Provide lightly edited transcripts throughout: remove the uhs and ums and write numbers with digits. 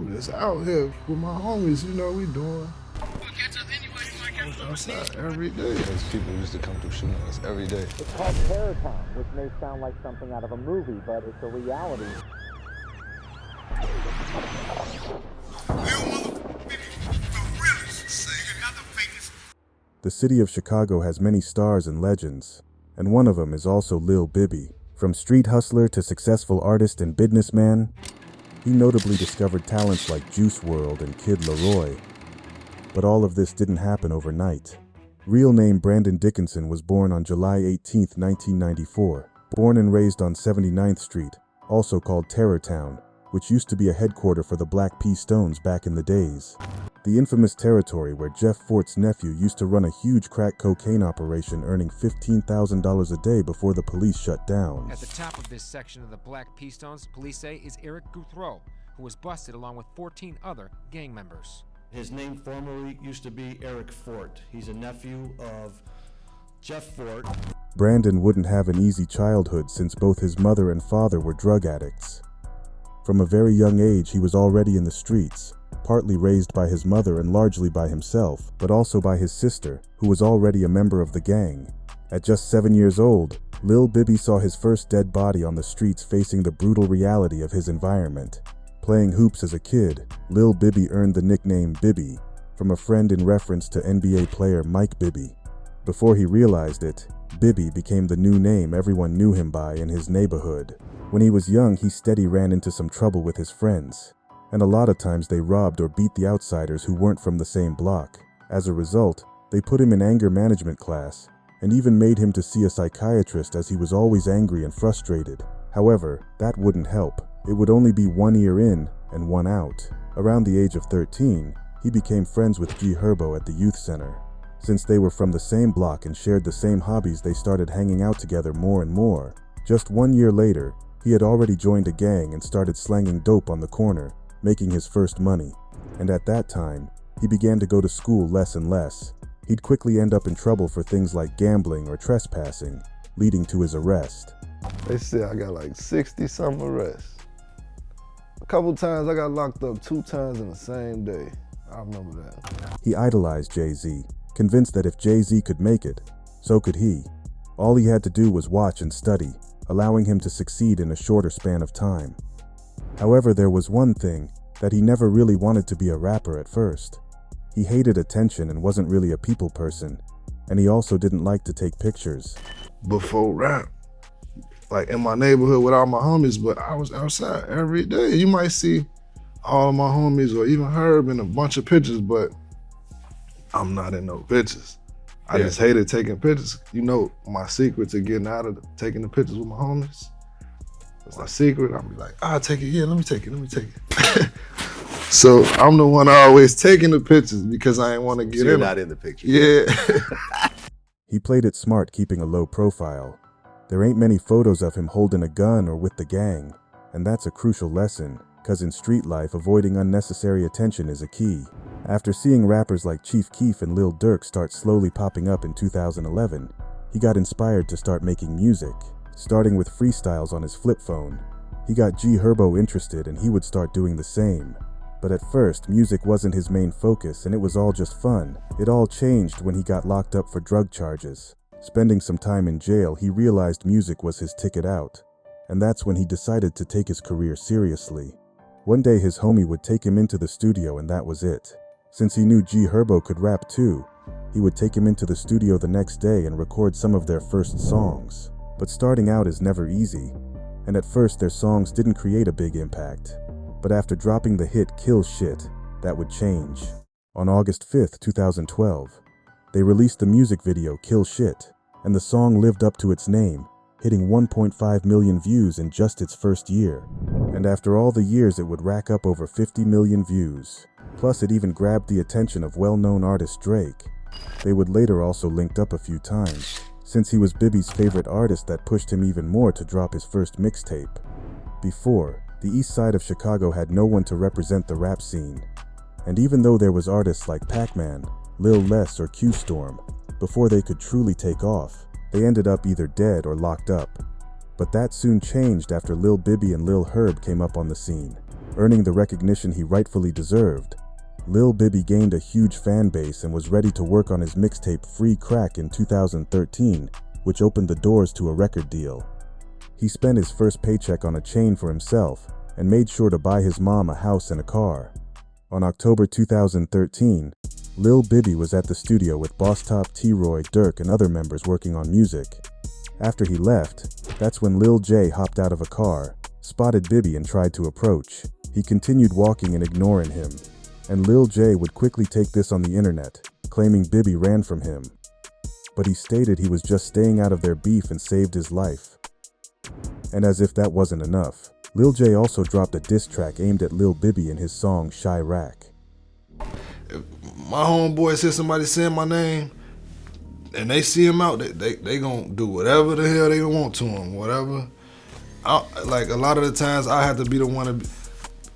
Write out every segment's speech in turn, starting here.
I'm just out here with my homies, you know, we doing. Outside every day. Those people used to come through shooting us every day. It's called Terror Town, which may sound like something out of a movie, but it's a reality. The city of Chicago has many stars and legends, and one of them is also Lil Bibby. From street hustler to successful artist and businessman, he notably discovered talents like JuiceWRLD and Kid Laroi. But all of this didn't happen overnight. Real name Brandon Dickinson was born on July 18, 1994. Born and raised on 79th Street, also called Terror Town, which used to be a headquarter for the Black P. Stones back in the days. The infamous territory where Jeff Fort's nephew used to run a huge crack cocaine operation, earning $15,000 a day before the police shut down. At the top of this section of the Black P. Stones, police say, is Eric Guthrow, who was busted along with 14 other gang members. His name formerly used to be Eric Fort. He's a nephew of Jeff Fort. Brandon wouldn't have an easy childhood since both his mother and father were drug addicts. From a very young age, he was already in the streets, partly raised by his mother and largely by himself, but also by his sister, who was already a member of the gang. At just 7 years old, Lil Bibby saw his first dead body on the streets, facing the brutal reality of his environment. Playing hoops as a kid, Lil Bibby earned the nickname Bibby from a friend in reference to NBA player Mike Bibby. Before he realized it, Bibby became the new name everyone knew him by in his neighborhood. When he was young, he steady ran into some trouble with his friends, and a lot of times they robbed or beat the outsiders who weren't from the same block. As a result, they put him in anger management class, and even made him to see a psychiatrist as he was always angry and frustrated. However, that wouldn't help. It would only be 1 year in and 1 out. Around the age of 13, he became friends with G Herbo at the youth center. Since they were from the same block and shared the same hobbies, they started hanging out together more and more. Just 1 year later, he had already joined a gang and started slanging dope on the corner, making his first money. And at that time, he began to go to school less and less. He'd quickly end up in trouble for things like gambling or trespassing, leading to his arrest. They say I got like 60-something arrests. A couple times I got locked up 2 times in the same day. I remember that. He idolized Jay-Z, convinced that if Jay-Z could make it, so could he. All he had to do was watch and study, allowing him to succeed in a shorter span of time. However, there was one thing, that he never really wanted to be a rapper at first. He hated attention and wasn't really a people person, and he also didn't like to take pictures. Before rap, like in my neighborhood with all my homies, but I was outside every day. You might see all of my homies or even Herb in a bunch of pictures, but I'm not in no pictures. I just hated taking pictures. You know, my secret to getting out of taking the pictures with my homies, it's my secret. I'll be like, I'll take it, yeah, let me take it. So I'm the one always taking the pictures because I ain't want to get You're not in the picture. Yeah. He played it smart, keeping a low profile. There ain't many photos of him holding a gun or with the gang, and that's a crucial lesson, cause in street life, avoiding unnecessary attention is a key. After seeing rappers like Chief Keef and Lil Durk start slowly popping up in 2011, he got inspired to start making music, starting with freestyles on his flip phone. He got G Herbo interested and he would start doing the same. But at first, music wasn't his main focus and it was all just fun. It all changed when he got locked up for drug charges. Spending some time in jail, he realized music was his ticket out. And that's when he decided to take his career seriously. One day his homie would take him into the studio and that was it. Since he knew G Herbo could rap too, he would take him into the studio the next day and record some of their first songs. But starting out is never easy, and at first their songs didn't create a big impact. But after dropping the hit Kill Shit, that would change. On August 5th, 2012, they released the music video Kill Shit, and the song lived up to its name, hitting 1.5 million views in just its first year. And after all the years, it would rack up over 50 million views. Plus, it even grabbed the attention of well-known artist Drake. They would later also linked up a few times, since he was Bibby's favorite artist. That pushed him even more to drop his first mixtape. Before, the east side of Chicago had no one to represent the rap scene. And even though there was artists like Pac-Man, Lil Les or Q-Storm, before they could truly take off, they ended up either dead or locked up. But that soon changed after Lil Bibby and Lil Herb came up on the scene. earning the recognition he rightfully deserved. Lil Bibby gained a huge fan base and was ready to work on his mixtape Free Crack in 2013, which opened the doors to a record deal. He spent his first paycheck on a chain for himself and made sure to buy his mom a house and a car. On October 2013, Lil Bibby was at the studio with Boss Top, T-Roy, Dirk, and other members working on music. After he left, that's when Lil J hopped out of a car, spotted Bibby and tried to approach. He continued walking and ignoring him, and Lil J would quickly take this on the internet, claiming Bibby ran from him. But he stated he was just staying out of their beef and saved his life. And as if that wasn't enough, Lil J also dropped a diss track aimed at Lil Bibby in his song Chiraq. If my homeboys hear somebody saying my name and they see him out, they gonna do whatever the hell they want to him, whatever. Like a lot of the times I have to be the one to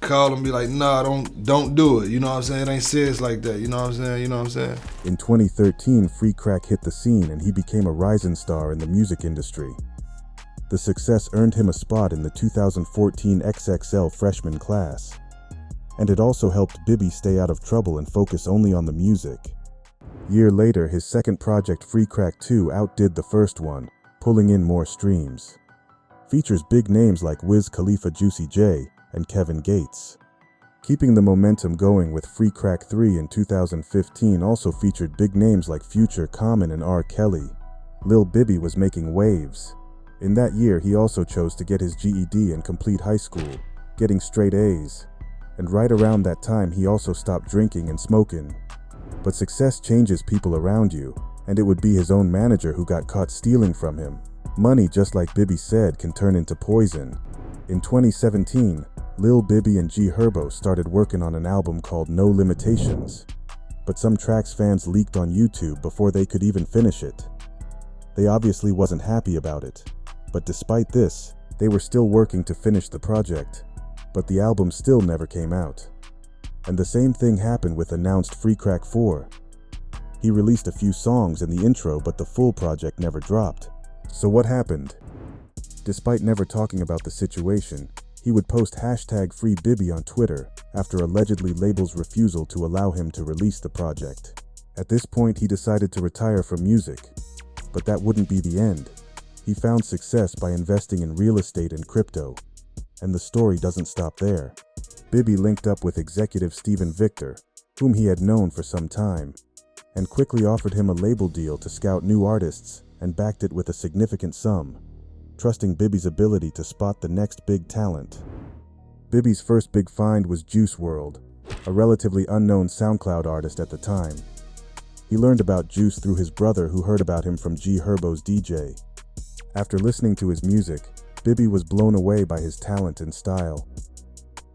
call and be like, nah, don't do it. You know what I'm saying? It ain't serious like that. You know what I'm saying? You know what I'm saying? In 2013, Free Crack hit the scene and he became a rising star in the music industry. The success earned him a spot in the 2014 XXL freshman class. And it also helped Bibby stay out of trouble and focus only on the music. Year later, his second project Free Crack 2 outdid the first one, pulling in more streams. Features big names like Wiz Khalifa, Juicy J, and Kevin Gates. Keeping the momentum going with Free Crack 3 in 2015 also featured big names like Future, Common, and R. Kelly. Lil Bibby was making waves. In that year, he also chose to get his GED and complete high school, getting straight A's. And right around that time, he also stopped drinking and smoking. But success changes people around you, and it would be his own manager who got caught stealing from him. Money, just like Bibby said, can turn into poison. In 2017, Lil Bibby and G Herbo started working on an album called No Limitations. But some tracks fans leaked on YouTube before they could even finish it. They obviously wasn't happy about it. But despite this, they were still working to finish the project. But the album still never came out. And the same thing happened with announced Free Crack 4. He released a few songs in the intro, but the full project never dropped. So what happened? Despite never talking about the situation, he would post #FreeBibby on Twitter after allegedly Label's refusal to allow him to release the project. At this point, he decided to retire from music. But that wouldn't be the end. He found success by investing in real estate and crypto. And the story doesn't stop there. Bibby linked up with executive Steven Victor, whom he had known for some time, and quickly offered him a label deal to scout new artists and backed it with a significant sum, trusting Bibby's ability to spot the next big talent. Bibby's first big find was Juice WRLD, a relatively unknown SoundCloud artist at the time. He learned about Juice through his brother, who heard about him from G Herbo's DJ. After listening to his music, Bibby was blown away by his talent and style.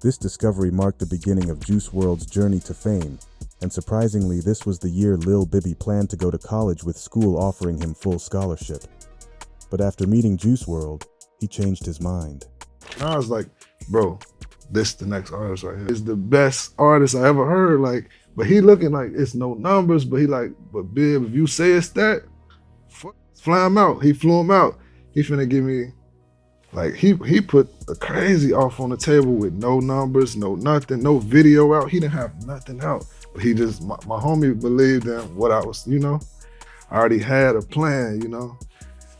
This discovery marked the beginning of Juice WRLD's journey to fame, and surprisingly, this was the year Lil Bibby planned to go to college, with school offering him full scholarship. But after meeting Juice WRLD, he changed his mind. I was like, bro, this the next artist right here. It's the best artist I ever heard. Like, but he looking like it's no numbers, but he like, but Bib, if you say it's that, fly him out. He flew him out. He finna give me, like, he put a crazy off on the table with no numbers, no nothing, no video out. He didn't have nothing out. But he just, my homie believed in what I was, you know. I already had a plan, you know.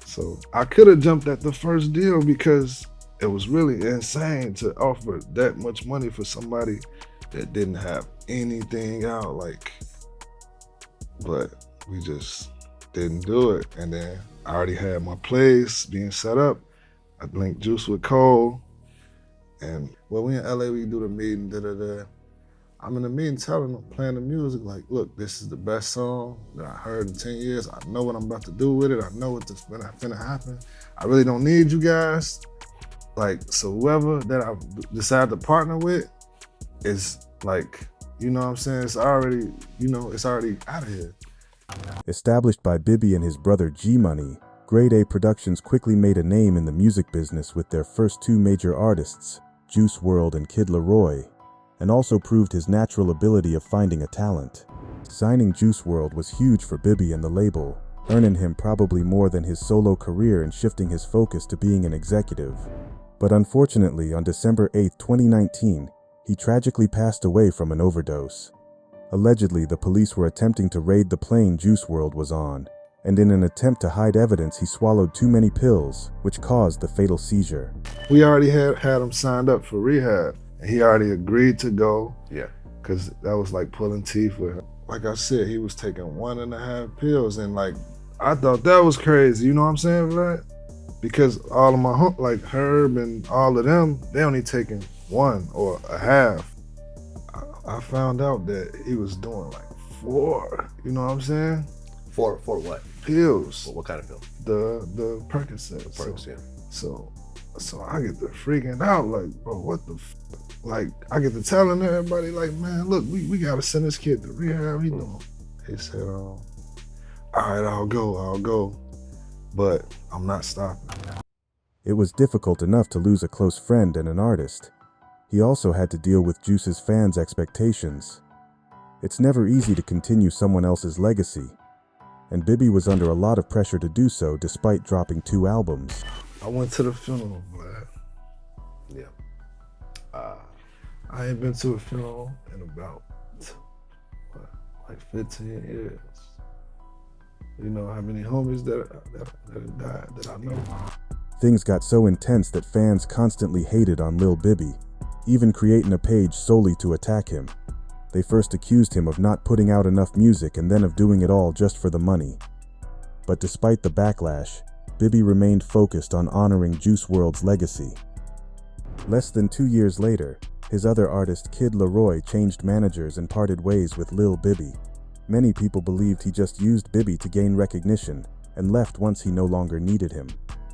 So I could have jumped at the first deal because it was really insane to offer that much money for somebody that didn't have anything out, like, but we just didn't do it. And then I already had my place being set up. I linked Juice with Cole. And well, we in LA, we do the meeting, I'm in the meeting telling them, playing the music, like, look, this is the best song that I heard in 10 years. I know what I'm about to do with it. I know what's finna happen. I really don't need you guys. Like, so whoever that I decide to partner with is like, you know what I'm saying? It's already, you know, it's already out of here. Established by Bibby and his brother G-Money, Grade A Productions quickly made a name in the music business with their first two major artists, Juice WRLD and Kid Laroi, and also proved his natural ability of finding a talent. Signing Juice WRLD was huge for Bibby and the label, earning him probably more than his solo career and shifting his focus to being an executive. But unfortunately, on December 8, 2019, He tragically passed away from an overdose. Allegedly, the police were attempting to raid the plane Juice WRLD was on, and in an attempt to hide evidence, he swallowed too many pills, which caused the fatal seizure. We already had him signed up for rehab, and he already agreed to go. Yeah. Because that was like pulling teeth with him. Like I said, he was taking 1.5 pills, and like, I thought that was crazy, you know what I'm saying, Vlad? Because all of my, like Herb and all of them, they only taking 1 or a half. I found out that he was doing like 4, you know what I'm saying? For what? Pills. What kind of pill? The Percocet. So I get to freaking out like, bro, what the like, I get to telling everybody like, man, look, we gotta send this kid to rehab. He doing. They said, all right, I'll go, but I'm not stopping. It was difficult enough to lose a close friend and an artist. He also had to deal with Juice's fans' expectations. It's never easy to continue someone else's legacy, and Bibby was under a lot of pressure to do so despite dropping 2 albums. I went to the funeral, Vlad. Yeah. I ain't been to a funeral in about, what, like 15 years. You know how many homies that died that I know? Things got so intense that fans constantly hated on Lil Bibby, even creating a page solely to attack him. They first accused him of not putting out enough music and then of doing it all just for the money. But despite the backlash, Bibby remained focused on honoring Juice WRLD's legacy. Less than 2 years later, his other artist Kid Laroi changed managers and parted ways with Lil Bibby. Many people believed he just used Bibby to gain recognition and left once he no longer needed him.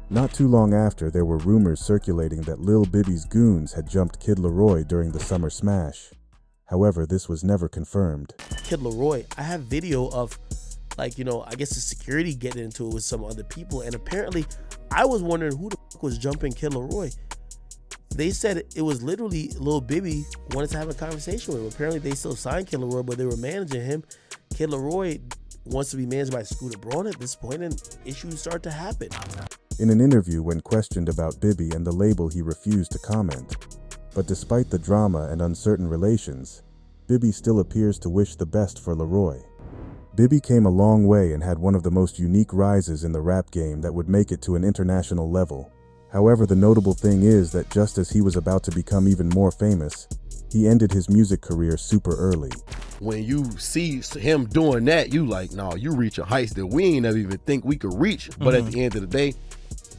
Not too long after, there were rumors circulating that Lil Bibby's goons had jumped Kid Laroi during the summer smash. However, this was never confirmed. Kid Laroi, I have video of, like, you know, I guess the security getting into it with some other people, and apparently I was wondering who the fuck was jumping Kid Laroi. They said it was literally Lil Bibby wanted to have a conversation with him. Apparently they still signed Kid Laroi, but they were managing him. Kid Laroi wants to be managed by Scooter Braun at this point, and issues start to happen. In an interview, when questioned about Bibby and the label, he refused to comment. But despite the drama and uncertain relations, Bibby still appears to wish the best for Laroi. Bibby came a long way and had one of the most unique rises in the rap game that would make it to an international level. However, the notable thing is that just as he was about to become even more famous, he ended his music career super early. When you see him doing that, you like, no, you reaching heights that we ain't never even think we could reach. But at the end of the day,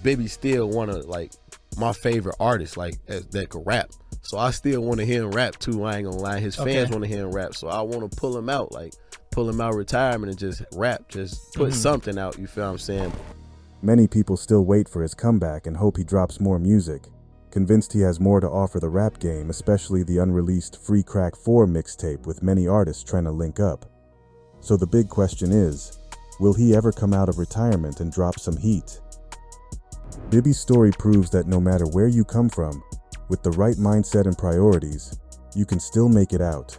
Bibby still one of like my favorite artists, like that could rap. So I still want to hear him rap too. I ain't gonna lie, his fans want to hear him rap. So I want to pull him out, like pull him out retirement and just rap, just put something out. You feel what I'm saying? Many people still wait for his comeback and hope he drops more music, convinced he has more to offer the rap game, especially the unreleased Free Crack 4 mixtape with many artists trying to link up. So the big question is, will he ever come out of retirement and drop some heat? Bibby's story proves that no matter where you come from, with the right mindset and priorities, you can still make it out.